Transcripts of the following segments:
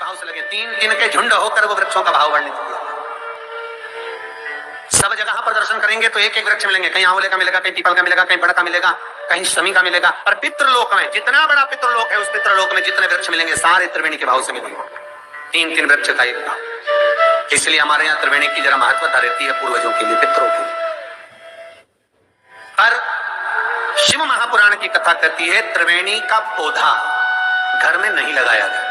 भाव से लगे, तीन तीन के झुंड होकर वो वृक्षों का भाव वर्णित किया। सब जगह पर दर्शन करेंगे तो एक एक वृक्ष मिलेंगे, कहीं आंवले का मिलेगा, कहीं पीपल का मिलेगा, कहीं बड़ का मिलेगा, कहीं शमी का मिलेगा। और पितृलोक में जितना बड़ा पितृलोक है, उस पितृलोक में जितने वृक्ष मिलेंगे सारे त्रिवेणी के भाव से मिलेंगे। तीन तीन वृक्ष का एक भाव। इसलिए हमारे यहाँ त्रिवेणी की जरा महत्वता रहती है पूर्वजों के लिए, पितरों के लिए। पर शिव महापुराण की कथा कहती है त्रिवेणी का पौधा घर में नहीं लगाया गया।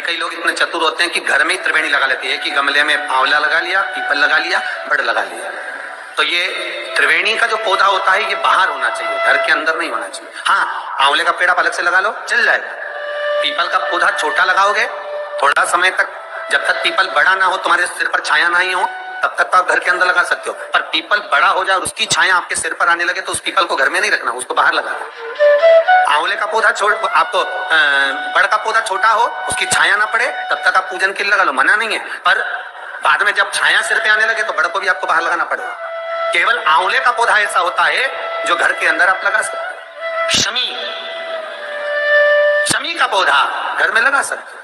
कई लोग इतने चतुर होते हैं कि घर में ही त्रिवेणी लगा लेते हैं कि गमले में आंवला लगा लिया, पीपल लगा लिया, बड़ लगा लिया। तो ये त्रिवेणी का जो पौधा होता है ये बाहर होना चाहिए, घर के अंदर नहीं होना चाहिए। हाँ, आंवले का पेड़ आप अलग से लगा लो, चल जाएगा। पीपल का पौधा छोटा लगाओगे, थोड़ा समय तक, जब तक पीपल बड़ा ना हो, तुम्हारे सिर पर छाया ना ही हो, तब तक तो आप घर के अंदर लगा सकते हो। पर पीपल बड़ा हो जाए और उसकी छाया आपके सिर पर आने लगे तो उस पीपल को घर में नहीं रखना, उसको बाहर लगा दो। आंवले का पौधा आपको बड़ का पौधा छोटा हो, उसकी छाया ना पड़े, तब तक आप पूजन के लिए लगा लो, मना नहीं है। पर बाद में जब छाया सिर पे आने लगे तो बड़ को भी आपको बाहर लगाना पड़ेगा। केवल आंवले का पौधा ऐसा होता है जो घर के अंदर आप लगा सकते हो। शमी का पौधा घर में लगा सकते हो,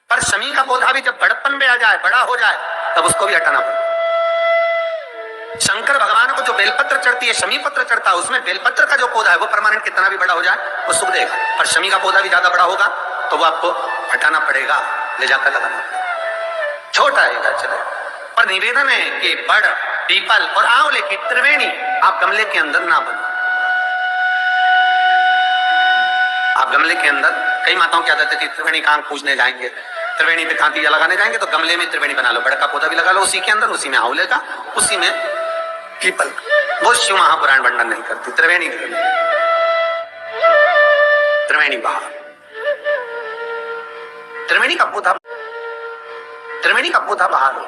पर शमी का पौधा भी जब बड़पन में आ जाए, बड़ा हो जाए, तब उसको भी हटाना पड़ेगा। शंकर भगवान को जो बेलपत्र चढ़ती है, शमी पत्र चढ़ता है, उसमें बेलपत्र का जो पौधा है वो परमानेंट कितना भी बड़ा हो जाए वो सुख देगा। पर शमी का पौधा भी ज्यादा बड़ा होगा तो वो आपको हटाना पड़ेगा, ले जाकर लगाना पड़ेगा। छोटा है घर चले, पर निवेदन है कि बड़, पीपल और आंवले की त्रिवेणी आप गमले के अंदर ना बनो। आप गमले के अंदर, कई माताओं की आदत है कि त्रिवेणी कांग पूजने जाएंगे, त्रिवेणी पे कांति लगाने जाएंगे तो गमले में त्रिवेणी बना लो, बड़ का पौधा भी लगा लो उसी के अंदर, उसी में आंवले का, उसी में पीपल। वो शिव महापुराण वर्णन नहीं करती। त्रिवेणी बाहर, त्रिवेणी का पौधा बाहर हो,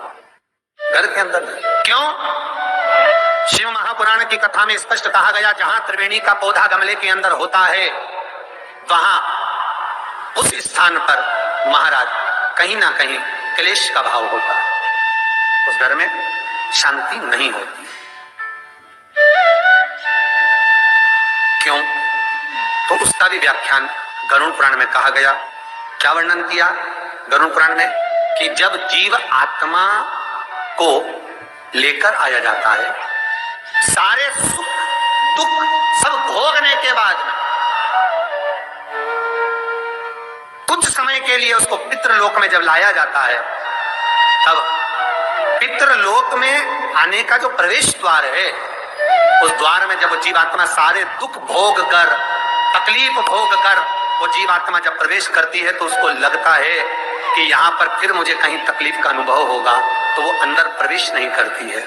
घर के अंदर नहीं। क्यों? शिव महापुराण की कथा में स्पष्ट कहा गया, जहां त्रिवेणी का पौधा गमले के अंदर होता है वहां उस स्थान पर महाराज कहीं ना कहीं क्लेश का भाव होता है, उस घर में शांति नहीं होती। क्यों? तो उसका भी व्याख्यान गरुड़ पुराण में कहा गया। क्या वर्णन किया गरुड़ पुराण में? कि जब जीव आत्मा को लेकर आया जाता है, सारे सुख दुख सब भोगने के बाद में कुछ समय के लिए उसको पितृलोक में जब लाया जाता है, तब पितृलोक में आने का जो प्रवेश द्वार है, उस द्वार में जब जीवात्मा सारे दुख भोग कर, तकलीफ भोग कर वो जीवात्मा जब प्रवेश करती है तो उसको लगता है कि यहाँ पर फिर मुझे कहीं तकलीफ का अनुभव होगा, तो वो अंदर प्रवेश नहीं करती है।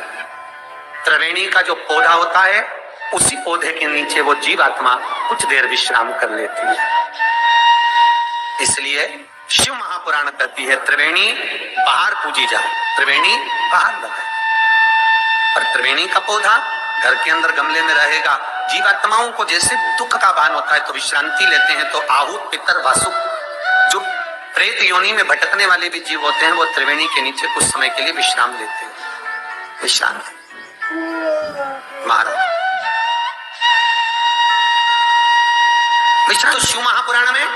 त्रिवेणी का जो पौधा होता है, उसी पौधे के नीचे वो जीवात्मा कुछ देर विश्राम कर लेती है। इसलिए शिव महापुराण कहती है त्रिवेणी बाहर पूजी जाए, त्रिवेणी बाहर लगाए। और त्रिवेणी का पौधा घर के अंदर गमले में रहेगा। जीवात्माओं को जैसे दुख का भान होता है तो विश्रांति लेते हैं, तो आहूत, पितर, वासुक, जो प्रेत योनि में भटकने वाले भी जीव होते हैं, वो त्रिवेणी के नीचे कुछ समय के लिए विश्राम लेते हैं। विश्रांति महाराज विश्राम। तो शिव महापुराण में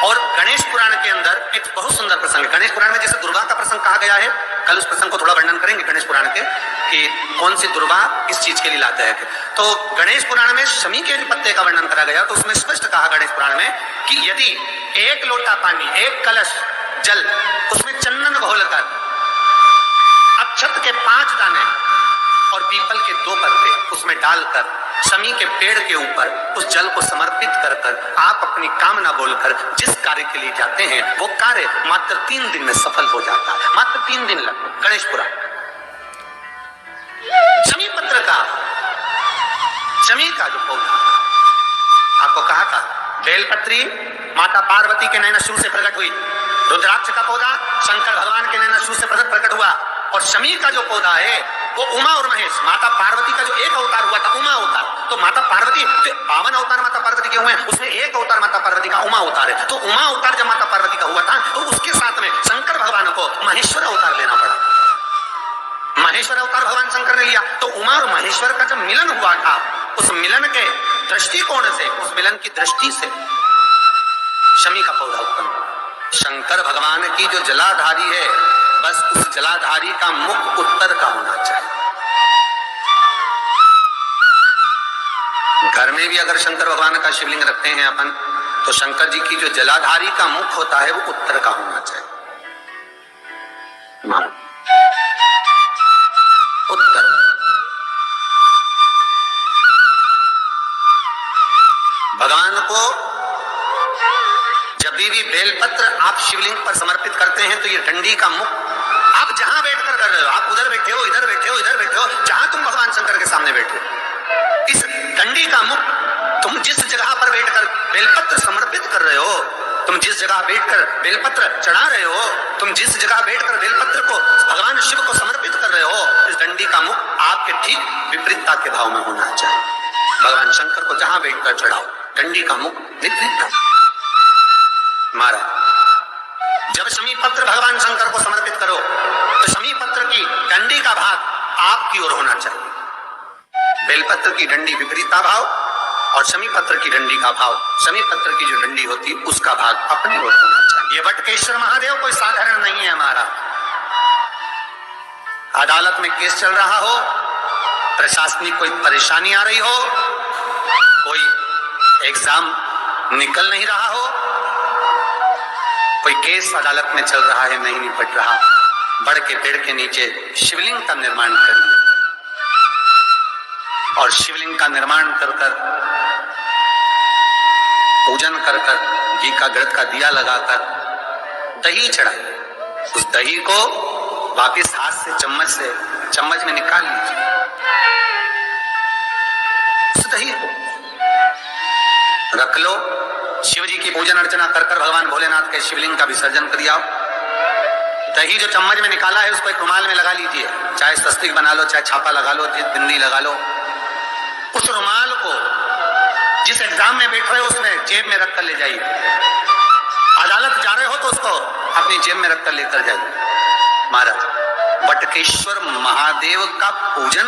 और गणेश पुराण के अंदर एक बहुत सुंदर प्रसंग है। गणेश पुराण में जैसे दुर्गा का प्रसंग कहा गया है, कल उस प्रसंग को थोड़ा वर्णन करेंगे गणेश पुराण के, कि कौन सी दुर्गा किस चीज के लिए लाते हैं। तो गणेश पुराण में शमी के पत्ते का वर्णन करा गया, तो उसमें स्पष्ट कहा गणेश पुराण में कि यदि एक लोटा पानी, एक कलश जल, उसमें चंदन घोलकर, अक्षत के 5 दाने और पीपल के 2 पत्ते उसमें डालकर शमी के पेड़ के ऊपर उस जल को समर्पित कर कर आप अपनी कामना बोलकर जिस कार्य के लिए जाते हैं, वो कार्य मात्र 3 दिन में सफल हो जाता है। मात्र 3 दिन लगते। गणेश पुराण शमी पत्र का, शमी का जो पौधा आपको कहा था, बेलपत्री माता पार्वती के नैनशू से प्रकट हुई, रुद्राक्ष का पौधा शंकर भगवान के नैनशू से प्रकट हुआ, और शमी का जो पौधा है वो उमा और महेश, माता पार्वती का जो एक अवतार हुआ था, उमा अवतार। तो माता पार्वती 52 अवतार माता पार्वती के हुए हैं, उसमें एक अवतार माता पार्वती का उमा अवतार है। तो उमा अवतार जब माता पार्वती का हुआ था, तो उसके साथ में शंकर भगवान को महेश्वर अवतार लेना पड़ा। महेश्वर अवतार भगवान शंकर ने लिया। तो उमा और महेश्वर का जब मिलन हुआ था, उस मिलन के दृष्टिकोण से, उस मिलन की दृष्टि से शमी का पौधा उत्पन्न। शंकर भगवान की जो जलाधारी है, बस उस जलाधारी का मुख उत्तर का होना चाहिए। घर में भी अगर शंकर भगवान का शिवलिंग रखते हैं अपन, तो शंकर जी की जो जलाधारी का मुख होता है वो उत्तर का होना चाहिए। उत्तर। भगवान को जब भी बेलपत्र आप शिवलिंग पर समर्पित करते हैं, तो ये डंडी का मुख आप जहां बैठकर कर रहे हो, आप उधर बैठे हो, इधर बैठे हो, इधर बैठे हो, जहां तुम भगवान शंकर के सामने बैठे हो, इस डंडी का मुख तुम जिस जगह पर बैठकर बेलपत्र समर्पित कर रहे हो, तुम जिस जगह बैठकर बेलपत्र चढ़ा रहे हो, तुम जिस जगह बैठकर बेलपत्र को भगवान शिव को समर्पित कर रहे हो, इस डंडी का मुख आपके ठीक विपरीतता के भाव में होना चाहिए। भगवान शंकर को जहां बैठकर चढ़ाओ, डंडी का मुख विपरीतता। महाराज, जब शमी पत्र भगवान शंकर को समर्पित करो, तो शमी पत्र की डंडी का भाग आपकी ओर होना चाहिए। बेलपत्र की डंडी विपरीता भाव और शमी पत्र की डंडी का भाव, शमी पत्र की जो डंडी होती है उसका भाग अपनी ओर होना चाहिए। ये वटकेश्वर महादेव कोई साधारण नहीं है हमारा। अदालत में केस चल रहा हो, प्रशासनिक कोई परेशानी आ रही हो, कोई एग्जाम निकल नहीं रहा हो, कोई केस अदालत में चल रहा है, नहीं निपट रहा, बड़ के पेड़ के नीचे शिवलिंग का निर्माण करिए और शिवलिंग का निर्माण कर कर, पूजन कर कर, घी का घृत का दिया लगाकर दही चढ़ाइए। उस दही को वापिस हाथ से चम्मच में निकाल लीजिए। उस दही को रख लो, शिव जी की पूजन अर्चना कर कर भगवान भोलेनाथ के शिवलिंग का विसर्जन कर दिया। दही जो चम्मच में निकाला है उसको एक रुमाल में लगा लीजिए, चाहे स्वस्तिक बना लो, चाहे छापा लगा लो, बिंदी लगा लो। उस रुमाल को जिस एग्जाम में बैठ रहे हो उसमें जेब में रखकर ले जाइए। अदालत जा रहे हो तो उसको अपनी जेब में रखकर लेकर जाइए। महाराज, वटकेश्वर महादेव का पूजन,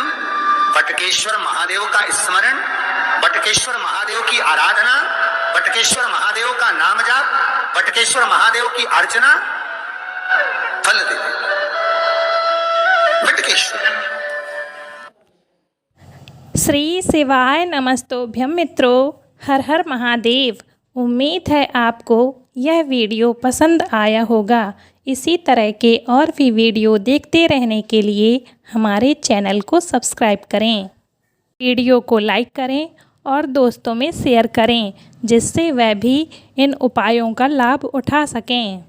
वटकेश्वर महादेव का स्मरण, वटकेश्वर महादेव की आराधना, वटकेश्वर महादेव का नाम जाप, वटकेश्वर महादेव की अर्चना फल दे। वटकेश्वर। श्री शिवाय नमस्तोभ्यम मित्रों, हर हर महादेव। उम्मीद है आपको यह वीडियो पसंद आया होगा। इसी तरह के और भी वीडियो देखते रहने के लिए हमारे चैनल को सब्सक्राइब करें, वीडियो को लाइक करें और दोस्तों में शेयर करें, जिससे वह भी इन उपायों का लाभ उठा सकें।